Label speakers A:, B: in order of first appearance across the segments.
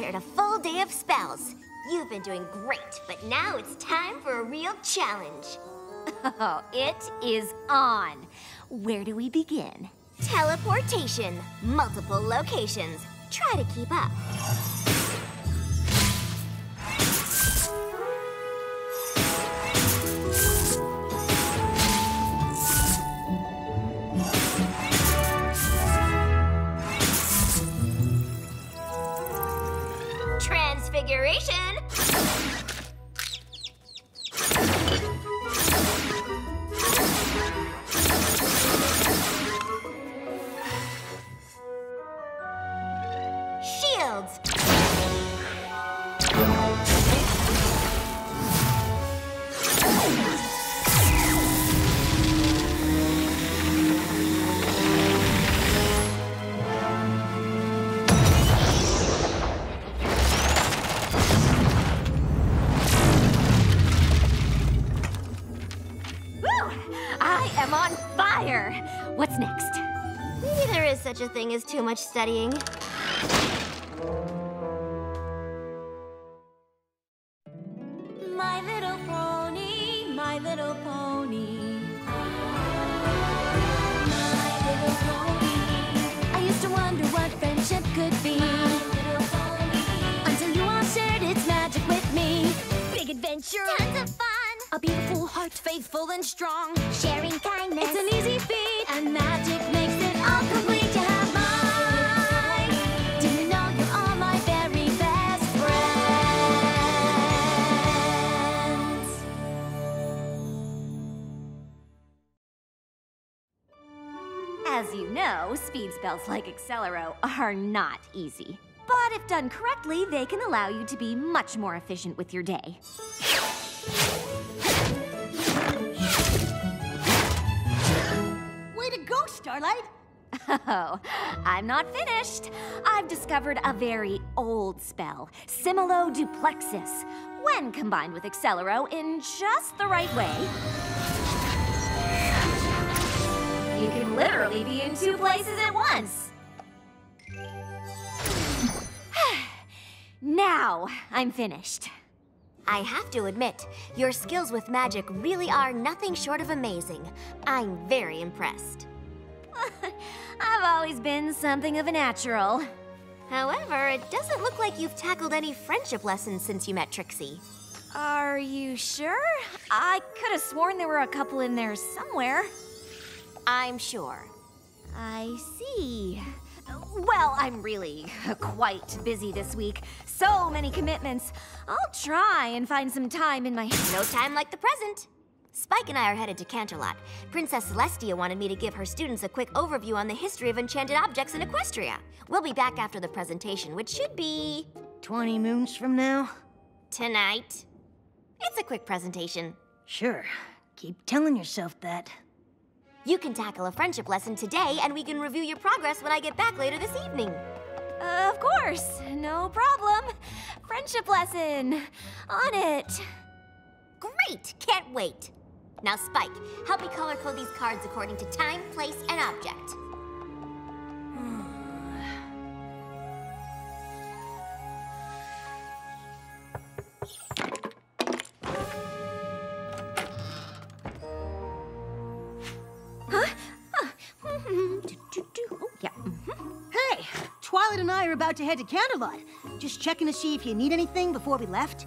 A: prepared a full day of spells. You've been doing great, but now it's time for a real challenge.
B: Oh, it is on. Where do we begin?
A: Teleportation. Multiple locations. Try to keep up. Transfiguration. Shields.
B: What's next?
A: Maybe there is such a thing as too much studying.
B: My little pony, my little pony. My little pony. I used to wonder what friendship could be. My little pony. Until you all shared its magic with me. Big adventure.
A: Tons of fun.
B: A beautiful heart, faithful and strong.
A: Sharing kindness.
B: It's an easy feat, and magic makes it all complete. You have mine. Do you know you're all my very best friends? As you know, speed spells like Accelero are not easy. But if done correctly, they can allow you to be much more efficient with your day.
C: Way to go, Starlight!
B: Oh, I'm not finished. I've discovered a very old spell, Similo-Duplexus. When combined with Accelero in just the right way, you can literally be in two places at once. Now, I'm finished.
A: I have to admit, your skills with magic really are nothing short of amazing. I'm very impressed.
B: I've always been something of a natural.
A: However, it doesn't look like you've tackled any friendship lessons since you met Trixie.
B: Are you sure? I could have sworn there were a couple in there somewhere.
A: I'm sure.
B: I see. Well, I'm really quite busy this week. So many commitments. I'll try and find some time in my...
A: No time like the present. Spike and I are headed to Canterlot. Princess Celestia wanted me to give her students a quick overview on the history of enchanted objects in Equestria. We'll be back after the presentation, which should be...
C: 20 moons from now?
A: tonight. It's a quick presentation.
C: Sure. Keep telling yourself that.
A: You can tackle a friendship lesson today, and we can review your progress when I get back later this evening.
B: Of course. No problem. Friendship lesson. On it.
A: Great! Can't wait. Now, Spike, help me color code these cards according to time, place, and object.
B: Oh, yeah.
C: Hey, Twilight and I are about to head to Canterlot. Just checking to see if you need anything before we left.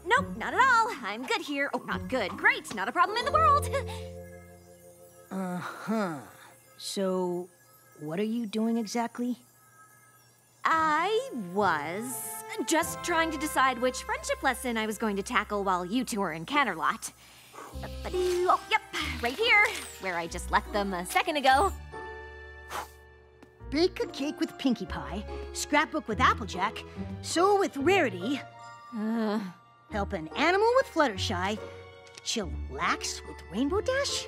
B: Nope, not at all. I'm good here. Oh, not good. Great. Not a problem in the world.
C: Uh-huh. So, what are you doing exactly?
B: I was just trying to decide which friendship lesson I was going to tackle while you two were in Canterlot. Oh, yep, right here, where I just left them a second ago.
C: Bake a cake with Pinkie Pie, scrapbook with Applejack, sew with Rarity, help an animal with Fluttershy, chillax with Rainbow Dash?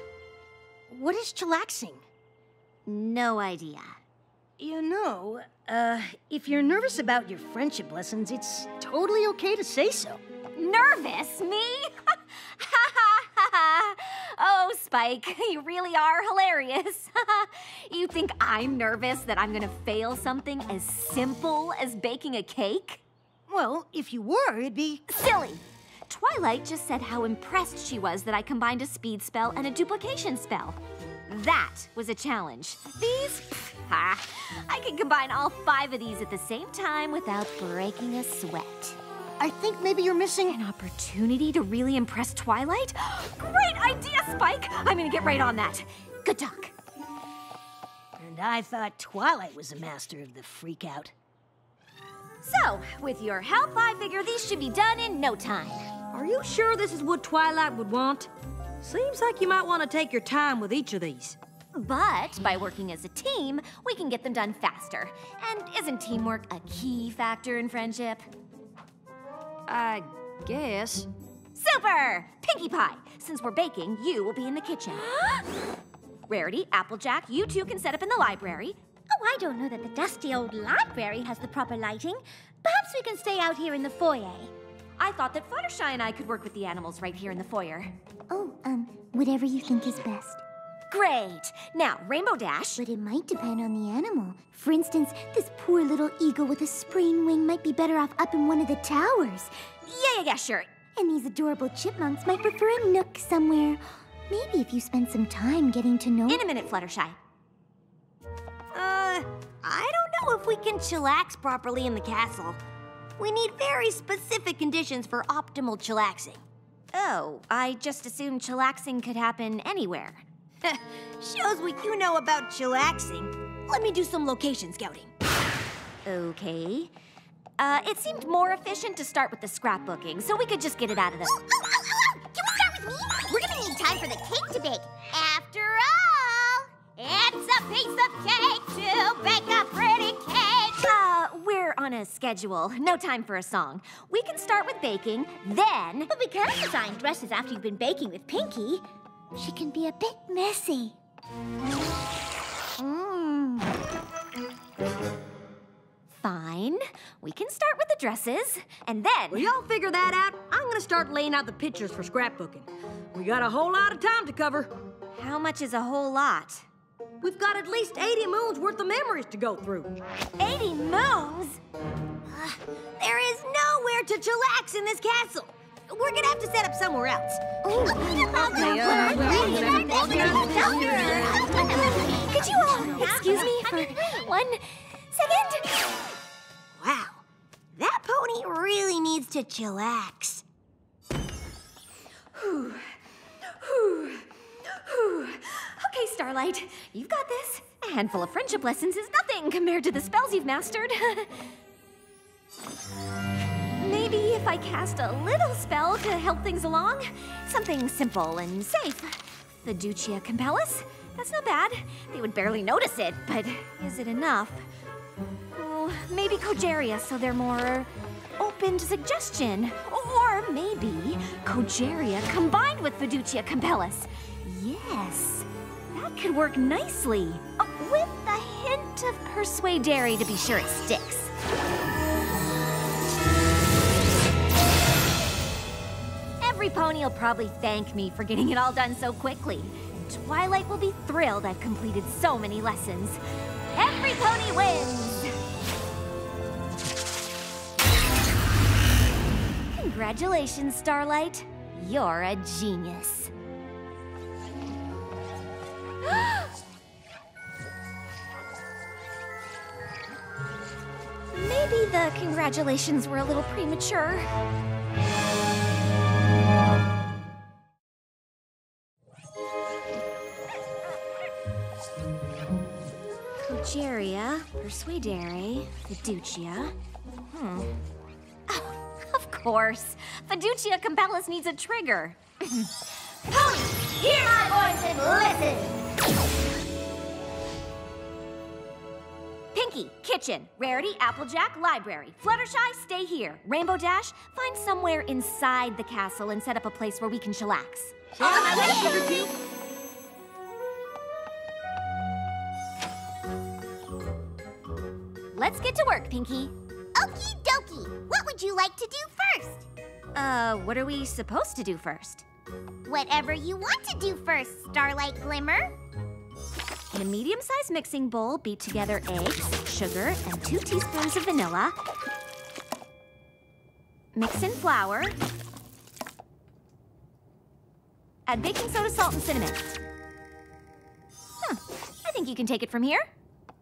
C: What is chillaxing?
B: No idea.
C: You know, if you're nervous about your friendship lessons, it's totally okay to say so.
B: Nervous? Me? Ha ha ha ha! Oh, Spike, you really are hilarious. You think I'm nervous that I'm gonna fail something as simple as baking a cake?
C: Well, if you were, it'd be...
B: Silly! Twilight just said how impressed she was that I combined a speed spell and a duplication spell. That was a challenge. These? I can combine all 5 of these at the same time without breaking a sweat.
C: I think maybe you're missing...
B: An opportunity to really impress Twilight? Great idea, Spike! I'm gonna get right on that. Good talk.
C: And I thought Twilight was a master of the freak-out.
B: So, with your help, I figure these should be done in no time.
D: Are you sure this is what Twilight would want? Seems like you might want to take your time with each of these.
B: But by working as a team, we can get them done faster. And isn't teamwork a key factor in friendship?
D: I guess.
B: Super! Pinkie Pie, since we're baking, you will be in the kitchen. Rarity, Applejack, you two can set up in the library.
E: Oh, I don't know that the dusty old library has the proper lighting. Perhaps we can stay out here in the foyer.
B: I thought that Fluttershy and I could work with the animals right here in the foyer.
E: Oh, whatever you think is best.
B: Great! Now, Rainbow Dash.
E: But it might depend on the animal. For instance, this poor little eagle with a sprained wing might be better off up in one of the towers.
B: Yeah, sure.
E: And these adorable chipmunks might prefer a nook somewhere. Maybe if you spend some time getting to know...
B: In a minute, Fluttershy.
A: I don't know if we can chillax properly in the castle. We need very specific conditions for optimal chillaxing.
B: Oh, I just assumed chillaxing could happen anywhere.
A: Shows what you know about chillaxing. Let me do some location scouting.
B: Okay. It seemed more efficient to start with the scrapbooking, so we could just get it out of the...
E: Can we start with me? We're gonna need time for the cake to bake. After all, it's a piece of cake to bake a pretty cake.
B: We're on a schedule. No time for a song. We can start with baking, then...
E: But we can't design dresses after you've been baking with Pinkie. She can be a bit messy.
B: Fine. We can start with the dresses, and then...
D: Will y'all figure that out? I'm gonna start laying out the pictures for scrapbooking. We got a whole lot of time to cover.
B: How much is a whole lot?
D: We've got at least 80 moons worth of memories to go through.
B: 80 moons?
A: There is nowhere to chillax in this castle. We're gonna have to set up somewhere else.
B: Could you all excuse me for 1 second?
A: Wow, that pony really needs to chillax.
B: Okay, Starlight, you've got this. A handful of friendship lessons is nothing compared to the spells you've mastered. Maybe if I cast a little spell to help things along. Something simple and safe. Fiducia Compellus? That's not bad. They would barely notice it, but is it enough? Oh, maybe Cogeria, so they're more open to suggestion. Or maybe Cogeria combined with Fiducia Compellus. Yes, that could work nicely. With a hint of Persuadere to be sure it sticks. Every pony will probably thank me for getting it all done so quickly. Twilight will be thrilled I've completed so many lessons. Every pony wins! Congratulations, Starlight. You're a genius. Maybe the congratulations were a little premature. Cogeria, Persuadere, Fiducia. Oh, of course. Fiducia Compellus needs a trigger.
E: Ponies, hear my voice and listen.
B: Pinkie, kitchen. Rarity, Applejack, library. Fluttershy, stay here. Rainbow Dash, find somewhere inside the castle and set up a place where we can chillax.
D: On my way, Sugar Cube.
B: Let's get to work, Pinkie.
E: Okie dokie. What would you like to do first?
B: What are we supposed to do first?
E: Whatever you want to do first, Starlight Glimmer.
B: In a medium-sized mixing bowl, beat together eggs, sugar, and 2 teaspoons of vanilla. Mix in flour. Add baking soda, salt, and cinnamon. I think you can take it from here.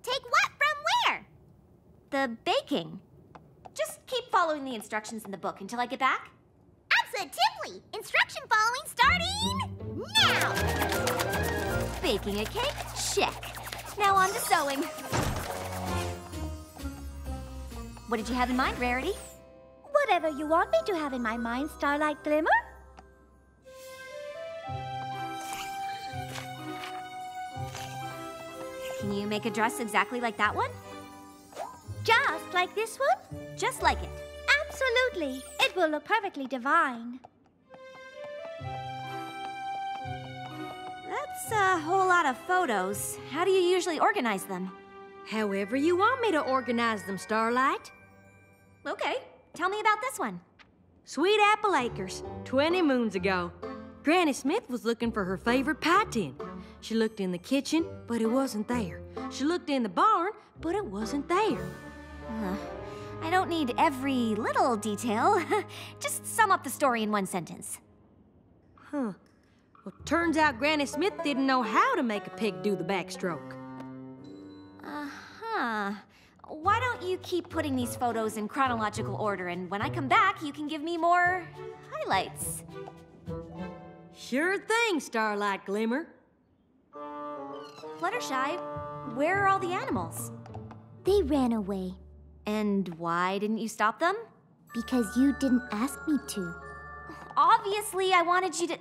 E: Take what from where?
B: The baking. Just keep following the instructions in the book until I get back.
E: Absolutely! Instruction following starting now!
B: Baking a cake? Check. Now on to sewing. What did you have in mind, Rarity?
E: Whatever you want me to have in my mind, Starlight Glimmer.
B: Can you make a dress exactly like that one?
E: Just like this one?
B: Just like it.
E: Absolutely. It will look perfectly divine.
B: That's a whole lot of photos. How do you usually organize them?
D: However you want me to organize them, Starlight.
B: Okay, tell me about this one.
D: Sweet Apple Acres, 20 moons ago. Granny Smith was looking for her favorite pie tin. She looked in the kitchen, but it wasn't there. She looked in the barn, but it wasn't there.
B: I don't need every little detail. Just sum up the story in one sentence.
D: Well, turns out Granny Smith didn't know how to make a pig do the backstroke.
B: Why don't you keep putting these photos in chronological order, and when I come back, you can give me more highlights.
D: Sure thing, Starlight Glimmer.
B: Fluttershy, where are all the animals?
E: They ran away.
B: And why didn't you stop them?
E: Because you didn't ask me to.
B: Obviously, I wanted you to...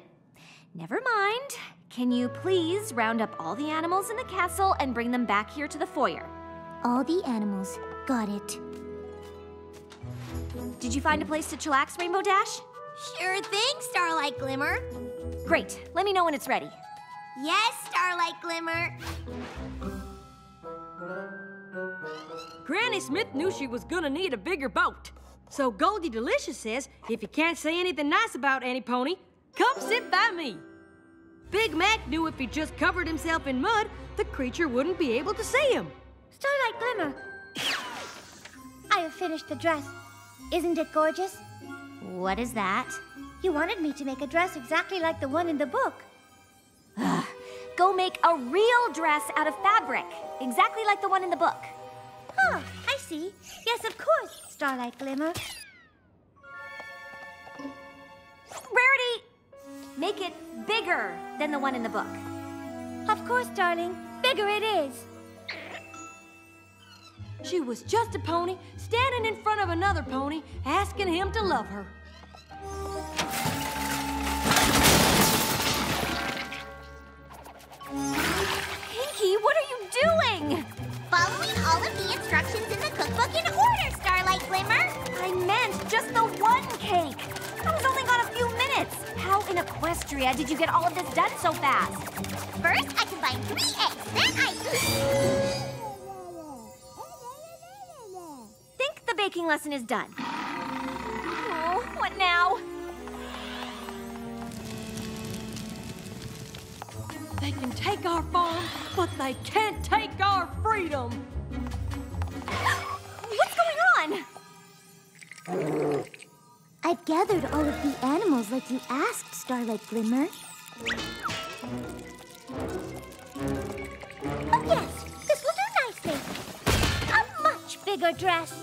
B: Never mind. Can you please round up all the animals in the castle and bring them back here to the foyer?
E: All the animals. Got it.
B: Did you find a place to chillax, Rainbow Dash?
A: Sure thing, Starlight Glimmer.
B: Great. Let me know when it's ready.
A: Yes, Starlight Glimmer.
D: Granny Smith knew she was gonna need a bigger boat. So Goldie Delicious says, if you can't say anything nice about any pony, come sit by me. Big Mac knew if he just covered himself in mud, the creature wouldn't be able to see him.
E: Starlight Glimmer. I have finished the dress. Isn't it gorgeous?
B: What is that?
E: You wanted me to make a dress exactly like the one in the book.
B: Go make a real dress out of fabric, exactly like the one in the book.
E: Oh, I see. Yes, of course, Starlight Glimmer.
B: Rarity, make it bigger than the one in the book.
E: Of course, darling. Bigger it is.
D: She was just a pony, standing in front of another pony, asking him to love her.
B: Pinkie, what are you doing?
E: Following all of the instructions in the cookbook in order, Starlight Glimmer.
B: I meant just the one cake. I was only gone a few minutes. How in Equestria did you get all of this done so fast?
E: First, I combined 3 eggs. Then I...
B: Think the baking lesson is done. Oh, what now?
D: They can take our farm, but they can't take our freedom.
B: What's going on?
E: I've gathered all of the animals like you asked, Starlight Glimmer. Oh, yes, this will do nicely. A much bigger dress.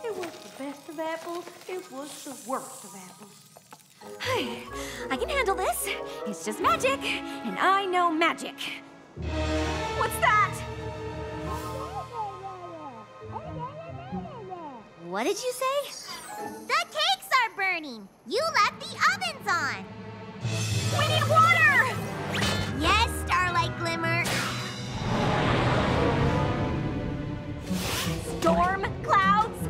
D: It was the best of apples. It was the worst of apples.
B: I can handle this. It's just magic, and I know magic. What's that? What did you say?
E: The cakes are burning. You left the ovens on.
B: We need water!
A: Yes, Starlight Glimmer.
B: Storm clouds.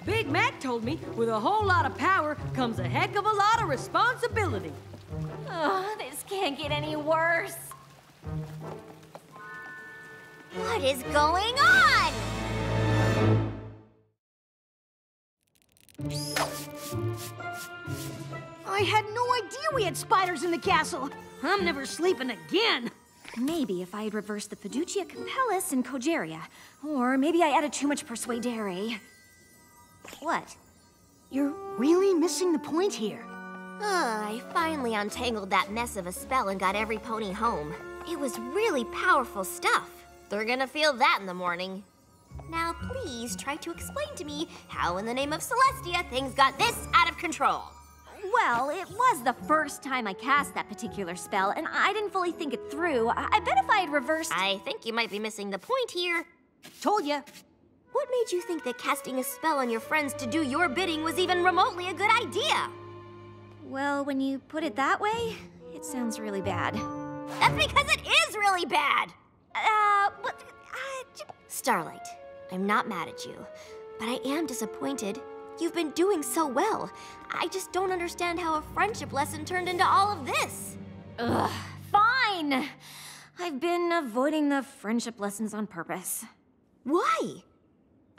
D: Big Mac told me with a whole lot of power comes a heck of a lot of responsibility.
B: Oh, this can't get any worse.
A: What is going on?
C: I had no idea we had spiders in the castle.
D: I'm never sleeping again.
B: Maybe if I had reversed the Fiducia Compellis and Cogeria. Or maybe I added too much Persuadere. What?
C: You're really missing the point here.
A: I finally untangled that mess of a spell and got every pony home. It was really powerful stuff. They're gonna feel that in the morning. Now please try to explain to me how in the name of Celestia things got this out of control.
B: Well, it was the first time I cast that particular spell, and I didn't fully think it through. I bet if I had reversed...
A: I think you might be missing the point here.
C: Told ya.
A: What made you think that casting a spell on your friends to do your bidding was even remotely a good idea?
B: Well, when you put it that way, it sounds really bad.
A: That's because it is really bad!
B: But...
A: Starlight, I'm not mad at you, but I am disappointed. You've been doing so well. I just don't understand how a friendship lesson turned into all of this.
B: Ugh, fine! I've been avoiding the friendship lessons on purpose.
A: Why?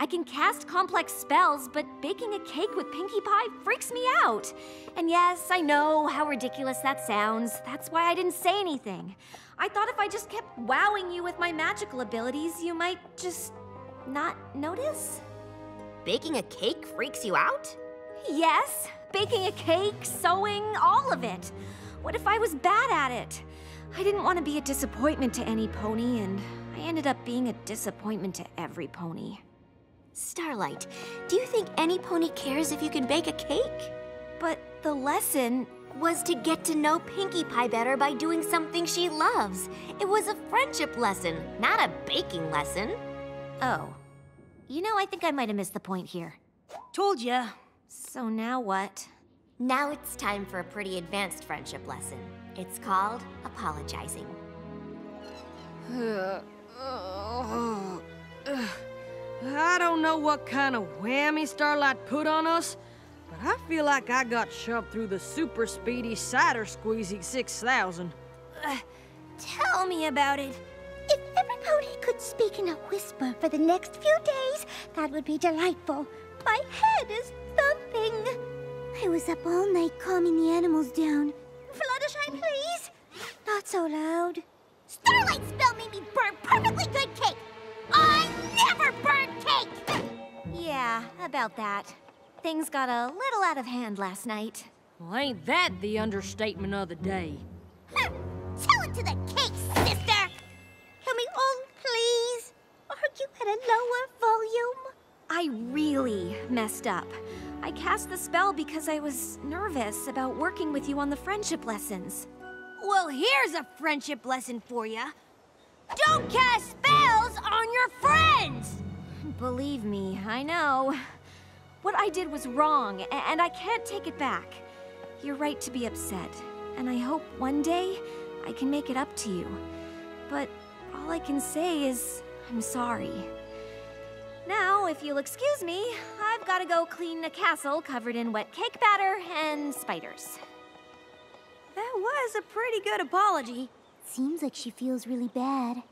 B: I can cast complex spells, but baking a cake with Pinkie Pie freaks me out. And yes, I know how ridiculous that sounds. That's why I didn't say anything. I thought if I just kept wowing you with my magical abilities, you might just not notice.
A: Baking a cake freaks you out?
B: Yes, baking a cake, sewing, all of it. What if I was bad at it? I didn't want to be a disappointment to any pony, and I ended up being a disappointment to every pony.
A: Starlight, do you think any pony cares if you can bake a cake?
B: But the lesson
A: was to get to know Pinkie Pie better by doing something she loves. It was a friendship lesson, not a baking lesson.
B: Oh. You know, I think I might have missed the point here.
C: Told ya.
B: So now what?
A: Now it's time for a pretty advanced friendship lesson. It's called apologizing.
D: I don't know what kind of whammy Starlight put on us, but I feel like I got shoved through the super speedy cider squeezy 6000.
E: Tell me about it. If every pony could speak in a whisper for the next few days, that would be delightful. My head is thumping. I was up all night calming the animals down. Fluttershy, please. Not so loud. Starlight's spell made me burn perfectly good cake. I never burn cake!
B: Yeah, about that. Things got a little out of hand last night.
D: Well, ain't that the understatement of the day?
E: Tell it to the cake, sister! Can we all please argue at a lower volume?
B: I really messed up. I cast the spell because I was nervous about working with you on the friendship lessons.
E: Well, here's a friendship lesson for you. Don't cast spells on your friends!
B: Believe me, I know. What I did was wrong, and I can't take it back. You're right to be upset, and I hope one day I can make it up to you. But all I can say is I'm sorry. Now, if you'll excuse me, I've got to go clean a castle covered in wet cake batter and spiders.
E: That was a pretty good apology. Seems like she feels really bad.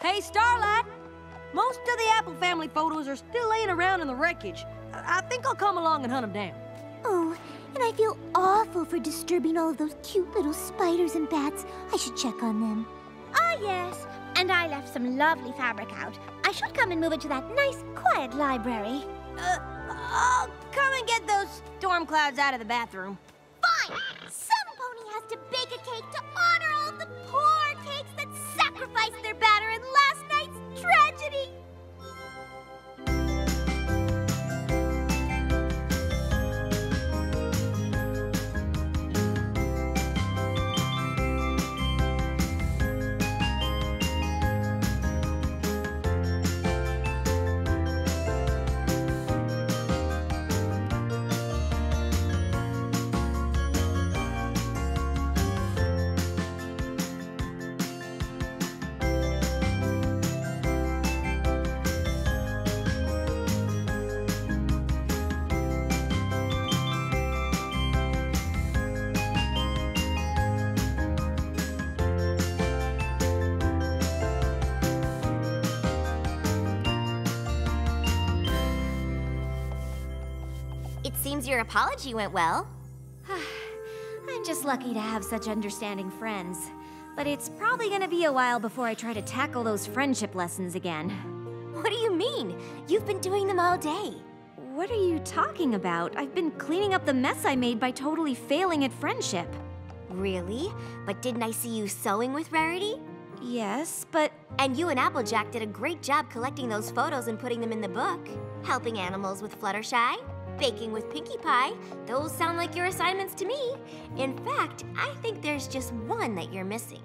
D: Hey, Starlight! Most of the Apple family photos are still laying around in the wreckage. I think I'll come along and hunt them down.
E: Oh, and I feel awful for disturbing all of those cute little spiders and bats. I should check on them. Ah, yes. And I left some lovely fabric out. I should come and move it to that nice, quiet library. I'll come and get those storm clouds out of the bathroom. Fine! Some pony has to bake a cake to honor all of the poor cakes that sacrificed their batter in last night's tragedy.
A: Seems your apology went well.
B: I'm just lucky to have such understanding friends. But it's probably gonna be a while before I try to tackle those friendship lessons again.
A: What do you mean? You've been doing them all day.
B: What are you talking about? I've been cleaning up the mess I made by totally failing at friendship.
A: Really? But didn't I see you sewing with Rarity?
B: Yes, but...
A: And you and Applejack did a great job collecting those photos and putting them in the book. Helping animals with Fluttershy, baking with Pinkie Pie. Those sound like your assignments to me. In fact, I think there's just one that you're missing.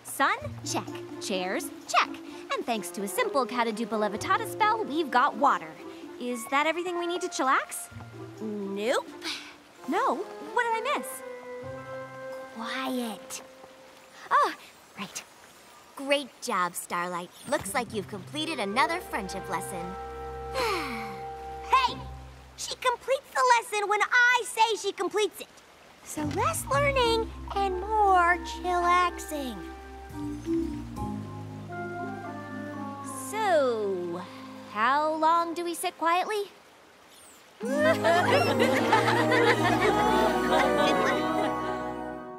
B: Sun, check. Chairs, check. And thanks to a simple Catadupa Levitata spell, we've got water. Is that everything we need to chillax?
A: Nope.
B: No? What did I miss?
A: Quiet.
B: Oh, right.
A: Great job, Starlight. Looks like you've completed another friendship lesson. Hey! She completes the lesson when I say she completes it. So less learning and more chillaxing.
B: So, how long do we sit quietly?